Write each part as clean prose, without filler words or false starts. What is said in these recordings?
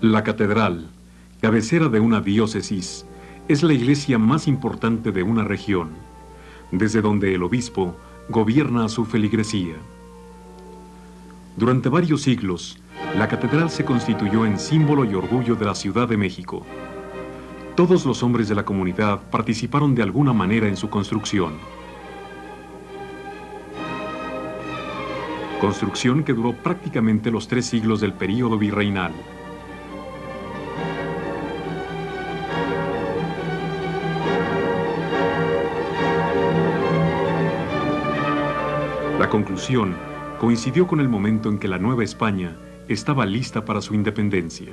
La catedral, cabecera de una diócesis, es la iglesia más importante de una región, desde donde el obispo gobierna a su feligresía. Durante varios siglos, la catedral se constituyó en símbolo y orgullo de la Ciudad de México. Todos los hombres de la comunidad participaron de alguna manera en su construcción. Construcción que duró prácticamente los 3 siglos del período virreinal. La conclusión coincidió con el momento en que la Nueva España estaba lista para su independencia.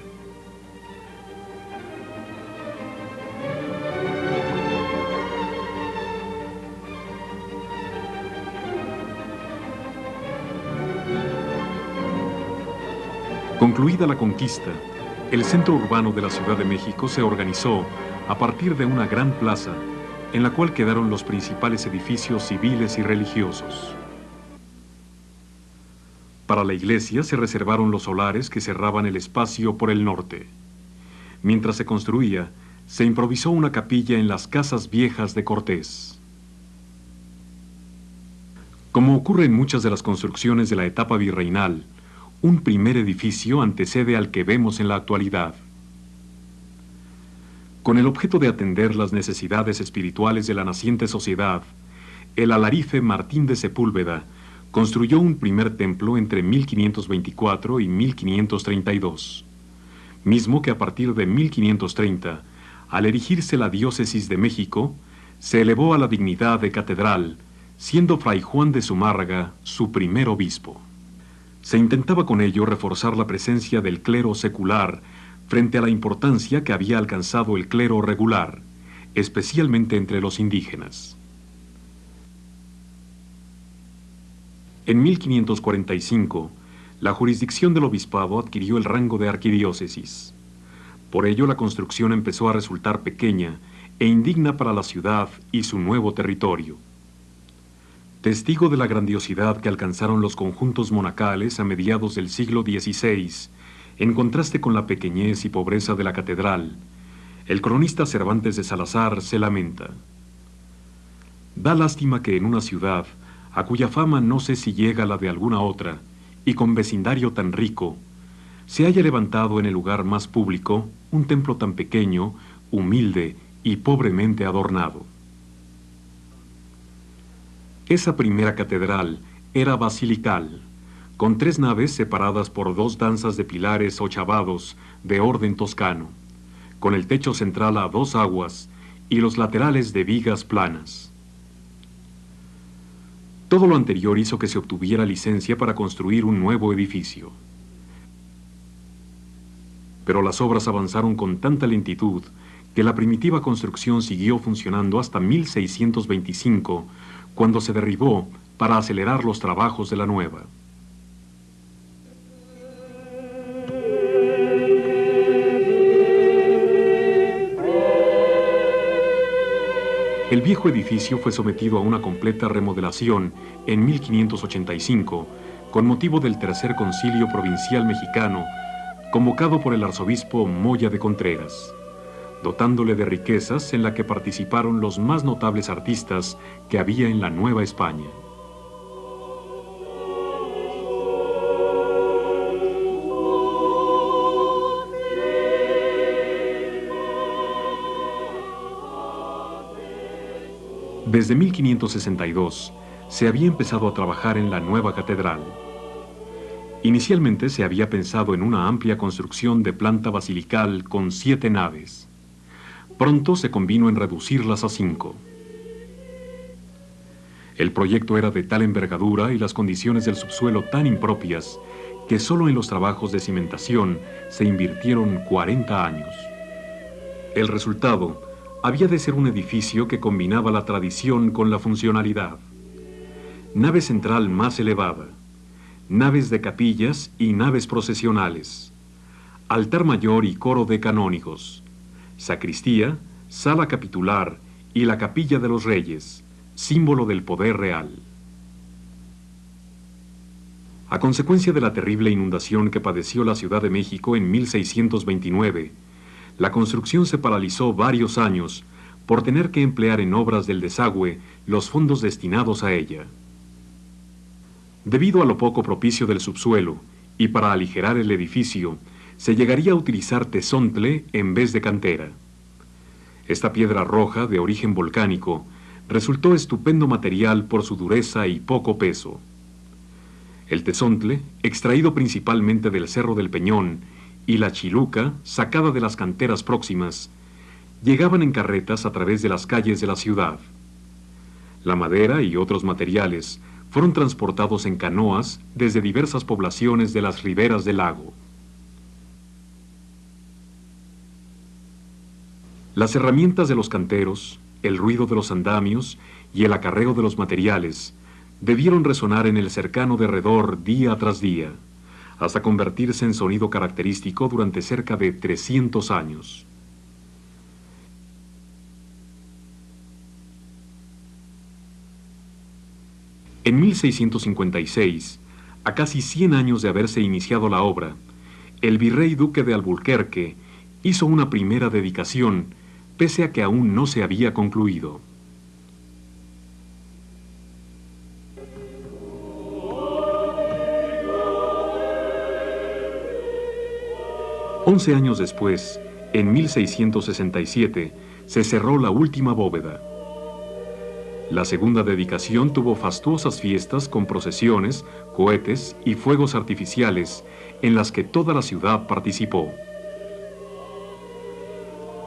Concluida la conquista, el centro urbano de la Ciudad de México se organizó a partir de una gran plaza, en la cual quedaron los principales edificios civiles y religiosos. Para la iglesia se reservaron los solares que cerraban el espacio por el norte. Mientras se construía, se improvisó una capilla en las casas viejas de Cortés. Como ocurre en muchas de las construcciones de la etapa virreinal, un primer edificio antecede al que vemos en la actualidad. Con el objeto de atender las necesidades espirituales de la naciente sociedad, el alarife Martín de Sepúlveda construyó un primer templo entre 1524 y 1532, mismo que a partir de 1530, al erigirse la diócesis de México, se elevó a la dignidad de catedral, siendo Fray Juan de Zumárraga su primer obispo. Se intentaba con ello reforzar la presencia del clero secular frente a la importancia que había alcanzado el clero regular, especialmente entre los indígenas. En 1545, la jurisdicción del obispado adquirió el rango de arquidiócesis. Por ello, la construcción empezó a resultar pequeña e indigna para la ciudad y su nuevo territorio. Testigo de la grandiosidad que alcanzaron los conjuntos monacales a mediados del siglo XVI, en contraste con la pequeñez y pobreza de la catedral, el cronista Cervantes de Salazar se lamenta: da lástima que en una ciudad a cuya fama no sé si llega la de alguna otra, y con vecindario tan rico, se haya levantado en el lugar más público un templo tan pequeño, humilde y pobremente adornado. Esa primera catedral era basilical, con 3 naves separadas por 2 danzas de pilares ochavados de orden toscano, con el techo central a 2 aguas y los laterales de vigas planas. Todo lo anterior hizo que se obtuviera licencia para construir un nuevo edificio. Pero las obras avanzaron con tanta lentitud que la primitiva construcción siguió funcionando hasta 1625, cuando se derribó para acelerar los trabajos de la nueva. El viejo edificio fue sometido a una completa remodelación en 1585, con motivo del Tercer Concilio Provincial Mexicano, convocado por el arzobispo Moya de Contreras, dotándole de riquezas en la que participaron los más notables artistas que había en la Nueva España. Desde 1562 se había empezado a trabajar en la nueva catedral. Inicialmente se había pensado en una amplia construcción de planta basilical con 7 naves. Pronto se convino en reducirlas a 5. El proyecto era de tal envergadura y las condiciones del subsuelo tan impropias que solo en los trabajos de cimentación se invirtieron 40 años. El resultado había de ser un edificio que combinaba la tradición con la funcionalidad. Nave central más elevada, naves de capillas y naves procesionales, altar mayor y coro de canónigos, sacristía, sala capitular y la capilla de los reyes, símbolo del poder real. A consecuencia de la terrible inundación que padeció la Ciudad de México en 1629, la construcción se paralizó varios años por tener que emplear en obras del desagüe los fondos destinados a ella. Debido a lo poco propicio del subsuelo y para aligerar el edificio, se llegaría a utilizar tesontle en vez de cantera. Esta piedra roja, de origen volcánico, resultó estupendo material por su dureza y poco peso. El tesontle, extraído principalmente del Cerro del Peñón, y la chiluca, sacada de las canteras próximas, llegaban en carretas a través de las calles de la ciudad. La madera y otros materiales fueron transportados en canoas desde diversas poblaciones de las riberas del lago. Las herramientas de los canteros, el ruido de los andamios y el acarreo de los materiales debieron resonar en el cercano derredor día tras día, hasta convertirse en sonido característico durante cerca de 300 años. En 1656, a casi 100 años de haberse iniciado la obra, el virrey duque de Alburquerque hizo una primera dedicación, pese a que aún no se había concluido. Once años después, en 1667, se cerró la última bóveda. La segunda dedicación tuvo fastuosas fiestas con procesiones, cohetes y fuegos artificiales en las que toda la ciudad participó.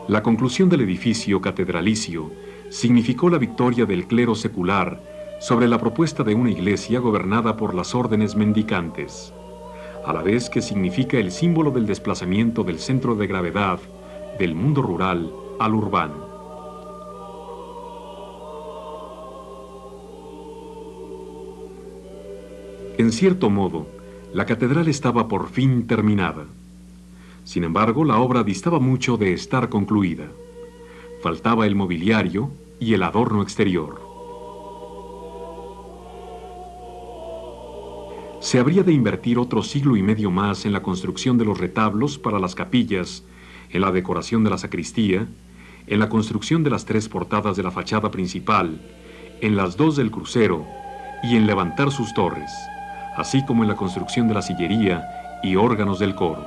La conclusión del edificio catedralicio significó la victoria del clero secular sobre la propuesta de una iglesia gobernada por las órdenes mendicantes, a la vez que significa el símbolo del desplazamiento del centro de gravedad del mundo rural al urbano. En cierto modo, la catedral estaba por fin terminada. Sin embargo, la obra distaba mucho de estar concluida. Faltaba el mobiliario y el adorno exterior. Se habría de invertir otro siglo y medio más en la construcción de los retablos para las capillas, en la decoración de la sacristía, en la construcción de las 3 portadas de la fachada principal, en las 2 del crucero y en levantar sus torres, así como en la construcción de la sillería y órganos del coro.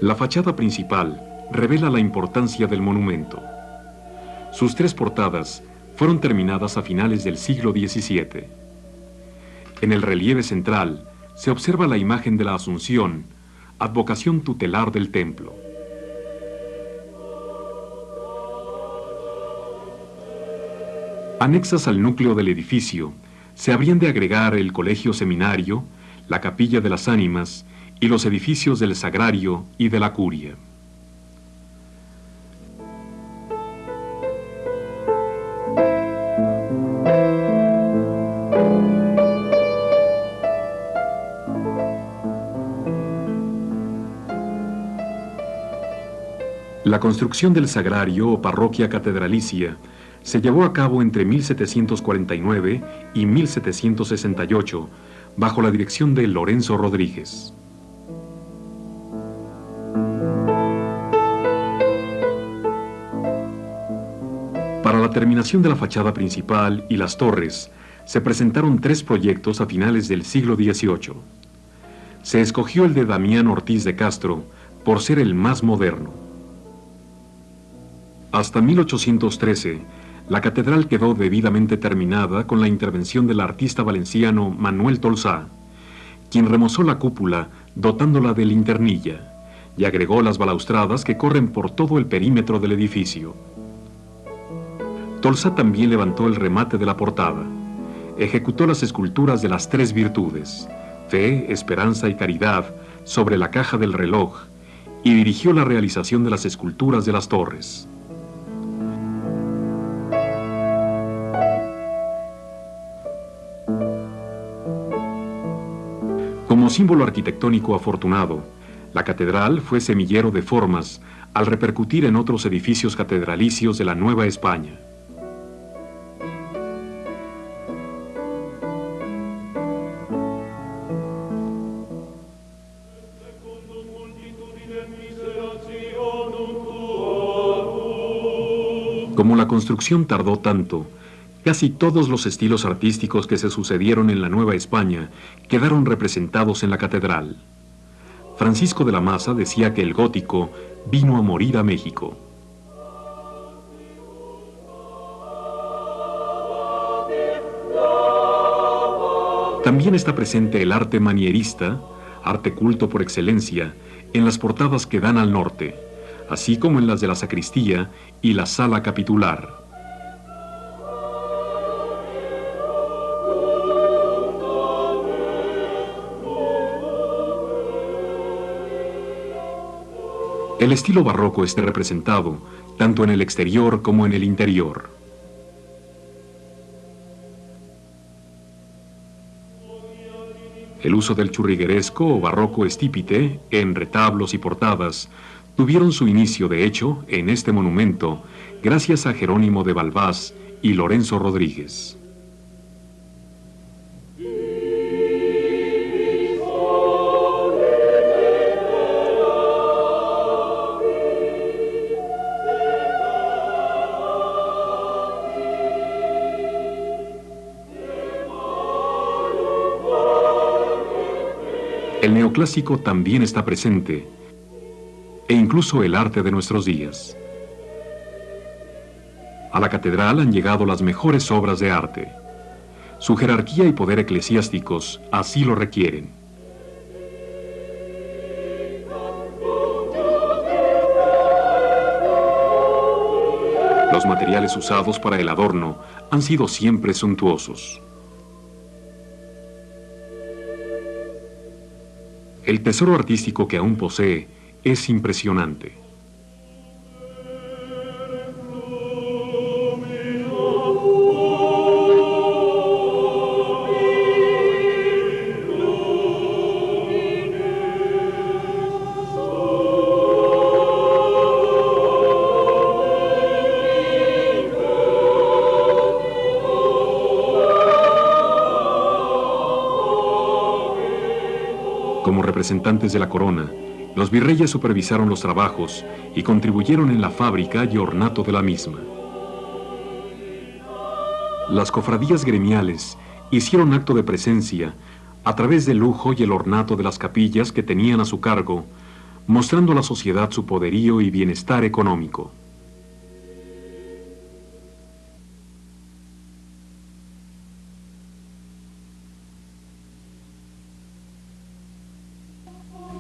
La fachada principal revela la importancia del monumento. Sus 3 portadas fueron terminadas a finales del siglo XVII. En el relieve central se observa la imagen de la Asunción, advocación tutelar del templo. Anexas al núcleo del edificio se habrían de agregar el colegio seminario, la capilla de las ánimas y los edificios del sagrario y de la curia. La construcción del sagrario o parroquia catedralicia Se llevó a cabo entre 1749 y 1768, bajo la dirección de Lorenzo Rodríguez. Para la terminación de la fachada principal y las torres, se presentaron 3 proyectos a finales del siglo XVIII. Se escogió el de Damián Ortiz de Castro por ser el más moderno. Hasta 1813, la catedral quedó debidamente terminada con la intervención del artista valenciano Manuel Tolsá, quien remozó la cúpula dotándola de linternilla y agregó las balaustradas que corren por todo el perímetro del edificio. Tolsá también levantó el remate de la portada, ejecutó las esculturas de las 3 virtudes, fe, esperanza y caridad, sobre la caja del reloj, y dirigió la realización de las esculturas de las torres. Como símbolo arquitectónico afortunado, la catedral fue semillero de formas al repercutir en otros edificios catedralicios de la Nueva España. Como la construcción tardó tanto, casi todos los estilos artísticos que se sucedieron en la Nueva España quedaron representados en la catedral. Francisco de la Maza decía que el gótico vino a morir a México. También está presente el arte manierista, arte culto por excelencia, en las portadas que dan al norte, así como en las de la sacristía y la sala capitular. El estilo barroco está representado tanto en el exterior como en el interior. El uso del churrigueresco o barroco estípite en retablos y portadas tuvieron su inicio, de hecho, en este monumento, gracias a Jerónimo de Balbás y Lorenzo Rodríguez. El neoclásico también está presente, e incluso el arte de nuestros días. A la catedral han llegado las mejores obras de arte. Su jerarquía y poder eclesiásticos así lo requieren. Los materiales usados para el adorno han sido siempre suntuosos. El tesoro artístico que aún posee es impresionante. Como representantes de la corona, los virreyes supervisaron los trabajos y contribuyeron en la fábrica y ornato de la misma. Las cofradías gremiales hicieron acto de presencia a través del lujo y el ornato de las capillas que tenían a su cargo, mostrando a la sociedad su poderío y bienestar económico.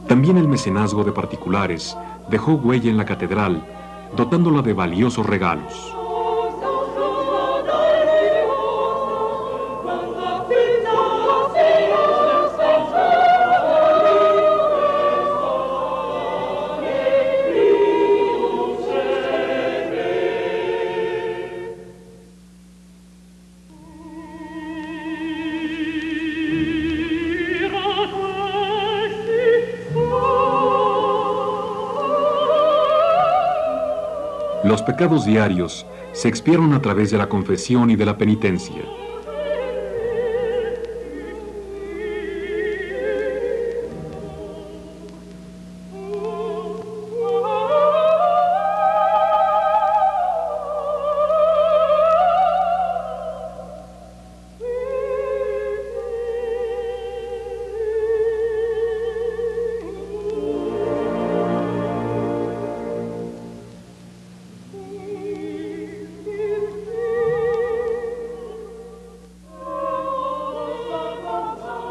También el mecenazgo de particulares dejó huella en la catedral, dotándola de valiosos regalos. Los pecados diarios se expiaron a través de la confesión y de la penitencia.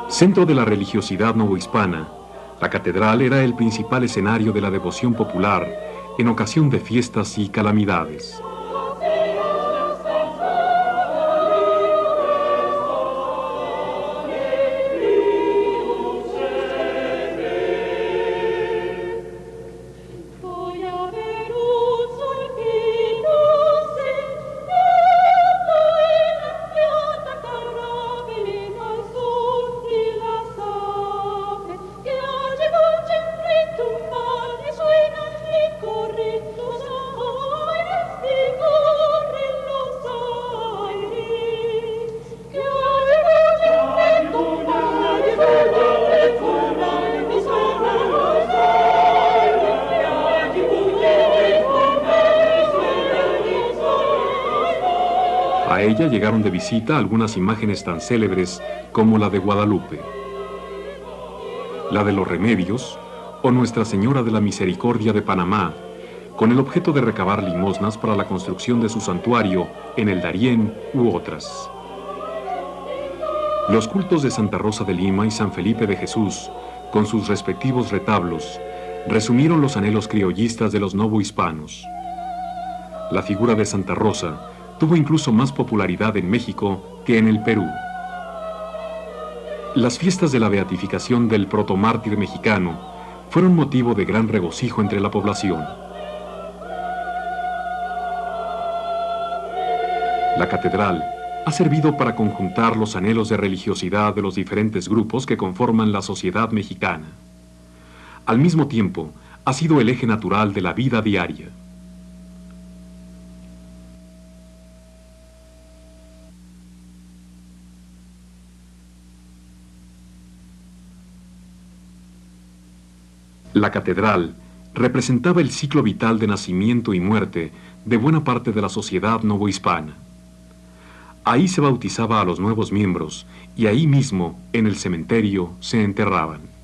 Centro de la religiosidad novohispana, la catedral era el principal escenario de la devoción popular en ocasión de fiestas y calamidades. A ella llegaron de visita algunas imágenes tan célebres como la de Guadalupe, la de los Remedios o Nuestra Señora de la Misericordia de Panamá, con el objeto de recabar limosnas para la construcción de su santuario en el Darién u otras. Los cultos de Santa Rosa de Lima y San Felipe de Jesús, con sus respectivos retablos, resumieron los anhelos criollistas de los novohispanos. La figura de Santa Rosa tuvo incluso más popularidad en México que en el Perú. Las fiestas de la beatificación del protomártir mexicano fueron motivo de gran regocijo entre la población. La catedral ha servido para conjuntar los anhelos de religiosidad de los diferentes grupos que conforman la sociedad mexicana. Al mismo tiempo, ha sido el eje natural de la vida diaria. La catedral representaba el ciclo vital de nacimiento y muerte de buena parte de la sociedad novohispana. Ahí se bautizaba a los nuevos miembros y ahí mismo, en el cementerio, se enterraban.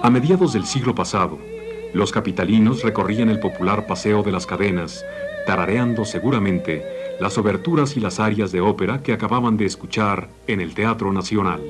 A mediados del siglo pasado, los capitalinos recorrían el popular Paseo de las Cadenas, tarareando seguramente las oberturas y las arias de ópera que acababan de escuchar en el Teatro Nacional.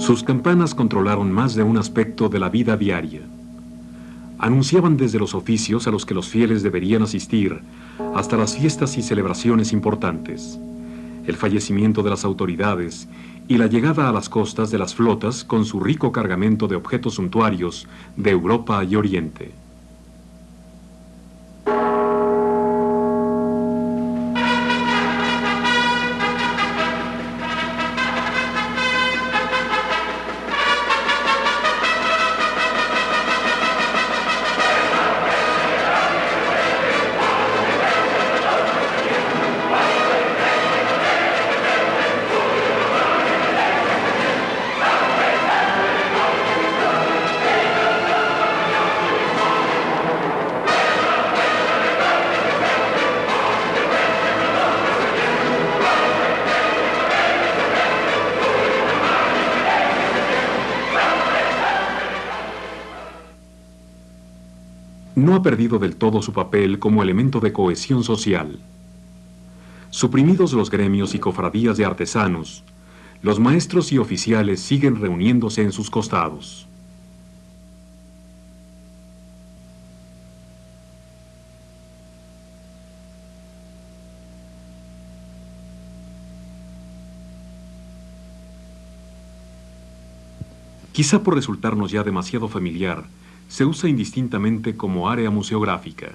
Sus campanas controlaron más de un aspecto de la vida diaria. Anunciaban desde los oficios a los que los fieles deberían asistir hasta las fiestas y celebraciones importantes, el fallecimiento de las autoridades y la llegada a las costas de las flotas con su rico cargamento de objetos suntuarios de Europa y Oriente. no ha perdido del todo su papel como elemento de cohesión social. Suprimidos los gremios y cofradías de artesanos, los maestros y oficiales siguen reuniéndose en sus costados. Quizá por resultarnos ya demasiado familiar, se usa indistintamente como área museográfica.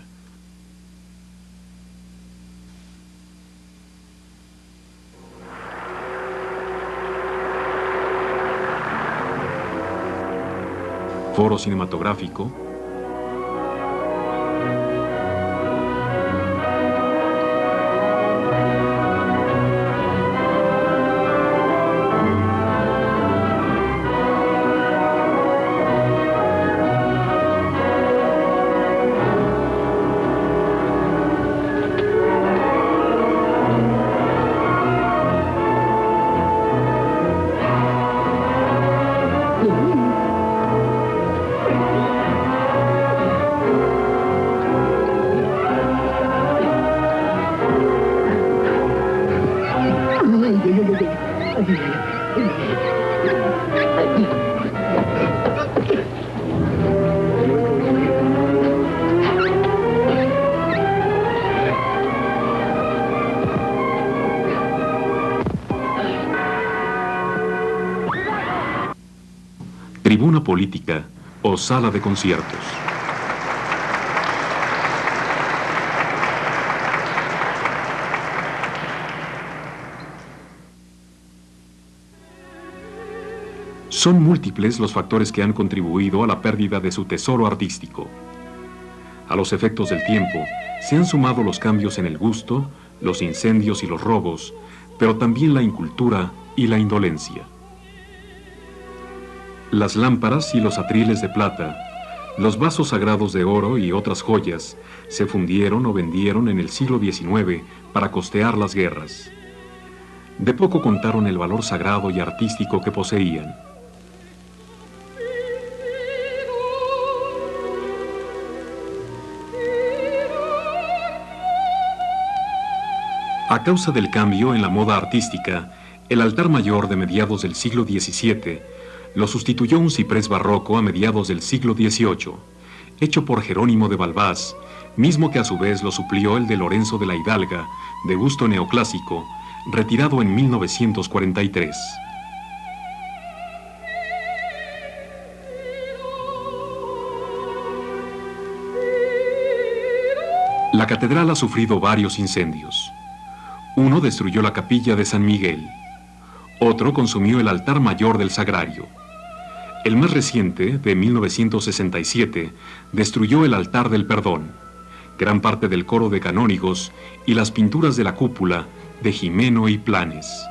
Foro cinematográfico. Tribuna política o sala de conciertos. Son múltiples los factores que han contribuido a la pérdida de su tesoro artístico. A los efectos del tiempo se han sumado los cambios en el gusto, los incendios y los robos, pero también la incultura y la indolencia. Las lámparas y los atriles de plata, los vasos sagrados de oro y otras joyas se fundieron o vendieron en el siglo XIX para costear las guerras. De poco contaron el valor sagrado y artístico que poseían. A causa del cambio en la moda artística, el altar mayor de mediados del siglo XVII lo sustituyó un ciprés barroco a mediados del siglo XVIII, hecho por Jerónimo de Balbás, mismo que a su vez lo suplió el de Lorenzo de la Hidalga, de gusto neoclásico, retirado en 1943. La catedral ha sufrido varios incendios. Uno destruyó la capilla de San Miguel. Otro consumió el altar mayor del Sagrario. El más reciente, de 1967, destruyó el altar del Perdón, gran parte del coro de canónigos y las pinturas de la cúpula de Jimeno y Planes.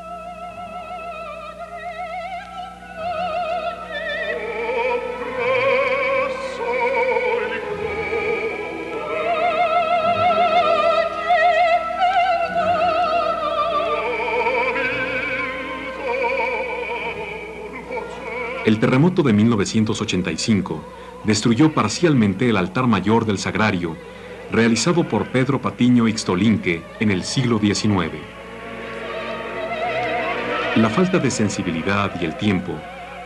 El terremoto de 1985 destruyó parcialmente el altar mayor del Sagrario, realizado por Pedro Patiño Ixtolinque en el siglo XIX. La falta de sensibilidad y el tiempo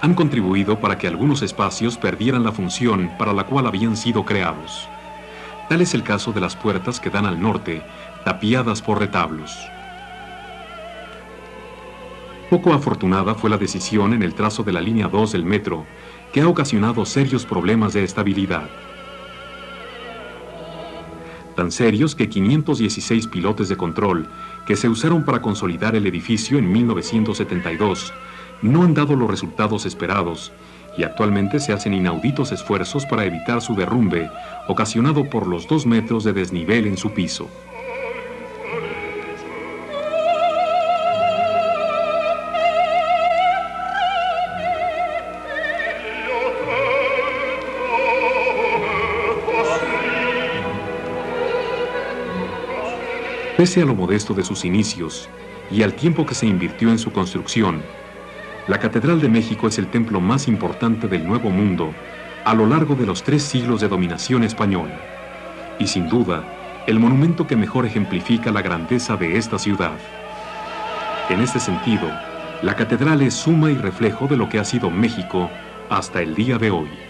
han contribuido para que algunos espacios perdieran la función para la cual habían sido creados. Tal es el caso de las puertas que dan al norte, tapiadas por retablos. Poco afortunada fue la decisión en el trazo de la línea 2 del metro, que ha ocasionado serios problemas de estabilidad. Tan serios que 516 pilotes de control, que se usaron para consolidar el edificio en 1972, no han dado los resultados esperados, y actualmente se hacen inauditos esfuerzos para evitar su derrumbe, ocasionado por los 2 metros de desnivel en su piso. Pese a lo modesto de sus inicios y al tiempo que se invirtió en su construcción, la Catedral de México es el templo más importante del Nuevo Mundo a lo largo de los 3 siglos de dominación española. y sin duda, el monumento que mejor ejemplifica la grandeza de esta ciudad. En este sentido, la catedral es suma y reflejo de lo que ha sido México hasta el día de hoy.